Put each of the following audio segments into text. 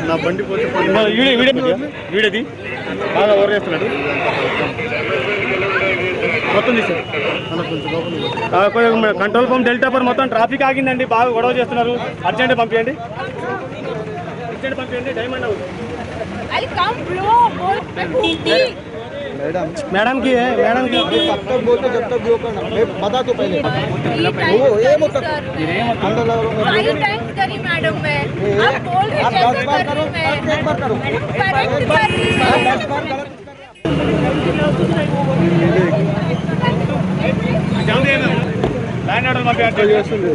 నా బండి పోతే వీడది బాగా ఓవర్ చేస్తున్నాడు మొత్తం తీసారు కంట్రోల్ పంప్ డెల్టాపర్ మొత్తం ట్రాఫిక్ ఆగిందండి బాగా గొడవ చేస్తున్నారు అర్జెంట్ పంపించండి డైమండ్ హౌస్ मैडम की है मैडम की कब तक बोलते जब तक ब्लॉक करना मैं बता तो पहले वो ये मत अंदर लग रहा हूं मैं टाइम करी मैडम मैं आप बोल रहे कैसे करूं मैं एक बार करो करेक्ट कर रही हूं 10 बार गलत जाऊंगे ना लाइन ऑर्डर में बैठ చేస్తుంది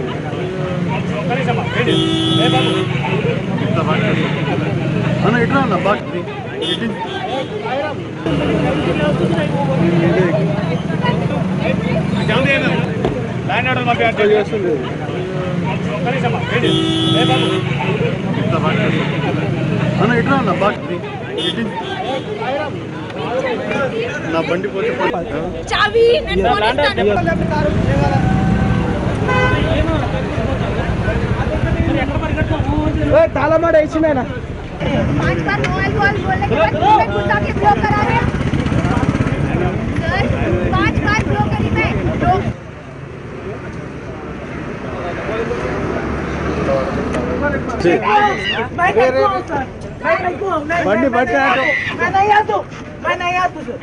కనీసమా ఏంటి ఏ బాబు అన్న ఇట్లా అన్న బాట్ जाऊंगे ना लाइन ऑर्डर में बैठ చేస్తుంది కనీసమా ఏంటి ఏ బాబు అన్న ఇట్లా అన్న బాట్ నా బండి పోతే చావి నేను పోలీస్తాను ए ताला मार ऐसे में ना 5 बार नो अल्कोहल बोलने के बाद मैं गुंडा के ब्लॉक करा रहे सर 5 बार ब्लॉक करी मैं बंडी बैठे मैं नहीं आता मैं नहीं आता सर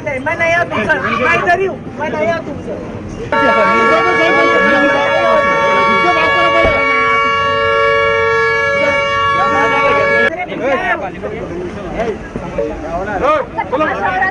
नहीं मैं नहीं आता सर मैं इधर ही हूँ मैं नहीं आता सर आप तमाशा कर रहे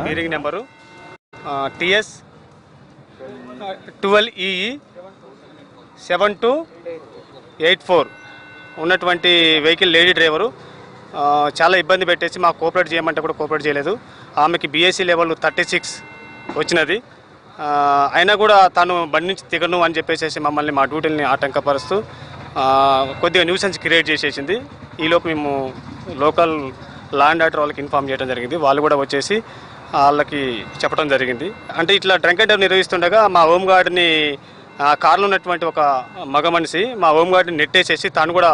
మీరింగ్ నెంబరు TS 12EE 7284 ఉన్నటువంటి వెహికల్ లేడీ డ్రైవరు చాలా ఇబ్బంది పెట్టేసి మాకు కోఆపరేట్ చేయమంటే కూడా కోఆపరేట్ చేయలేదు. ఆమెకి BSc లెవెల్ 36 వచ్చినది. అయినా కూడా తను బండి నుంచి దిగను అని చెప్పేసి మమ్మల్ని మా డ్యూటీని ఆటంకపరుస్తూ కొద్దిగా న్యూసెన్స్ క్రియేట్ చేసేసింది. ఈలోపు మేము లోకల్ లా అండ్ ఆర్డర్ వాళ్ళకి ఇన్ఫామ్ చేయడం జరిగింది. వాళ్ళు కూడా వచ్చేసి వాళ్ళకి చెప్పడం జరిగింది. అంటే ఇట్లా డ్రంక్ అండ్ డ్రైవ్ నిర్వహిస్తుండగా మా హోంగార్డ్ని కారులో ఉన్నటువంటి ఒక మగ మనిషి మా హోంగార్డ్ని నెట్టేసేసి తాను కూడా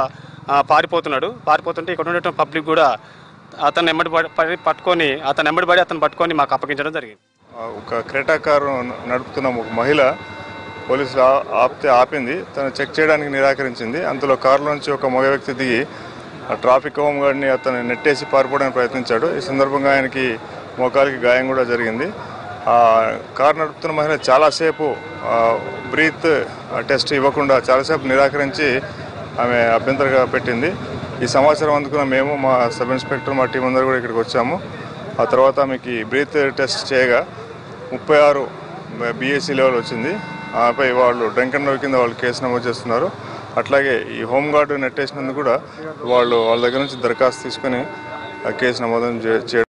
పారిపోతుంటే ఇక్కడ ఉన్నటువంటి పబ్లిక్ కూడా అతను పట్టుకొని అతను పట్టుకొని మాకు అప్పగించడం జరిగింది. ఒక క్రెటా కారు నడుపుతున్న ఒక మహిళ పోలీసులు ఆపింది. తను చెక్ చేయడానికి నిరాకరించింది. అందులో కారులోంచి ఒక మగ వ్యక్తి దిగి ట్రాఫిక్ హోంగార్డ్ని అతను నెట్టేసి పారిపోవడానికి ప్రయత్నించాడు. ఈ సందర్భంగా ఆయనకి మోకాలికి గాయం కూడా జరిగింది. కారు నడుపుతున్న మహిళ చాలాసేపు బ్రీత్ టెస్ట్ ఇవ్వకుండా చాలాసేపు నిరాకరించి ఆమె అభ్యంతరంగా పెట్టింది. ఈ సమాచారం అందుకున్న మేము మా సబ్ ఇన్స్పెక్టర్ మా టీం అందరూ కూడా ఇక్కడికి వచ్చాము. ఆ తర్వాత ఆమెకి బ్రీత్ టెస్ట్ చేయగా 36 BSc లెవెల్ వచ్చింది. ఆపై వాళ్ళు డ్రంక్ అండ్ డ్రైవ్ కింద వాళ్ళు కేసు నమోదు చేస్తున్నారు. అట్లాగే ఈ హోంగార్డు నెట్టేసినందుకు కూడా వాళ్ళ దగ్గర నుంచి దరఖాస్తు తీసుకొని కేసు నమోదు చేయడం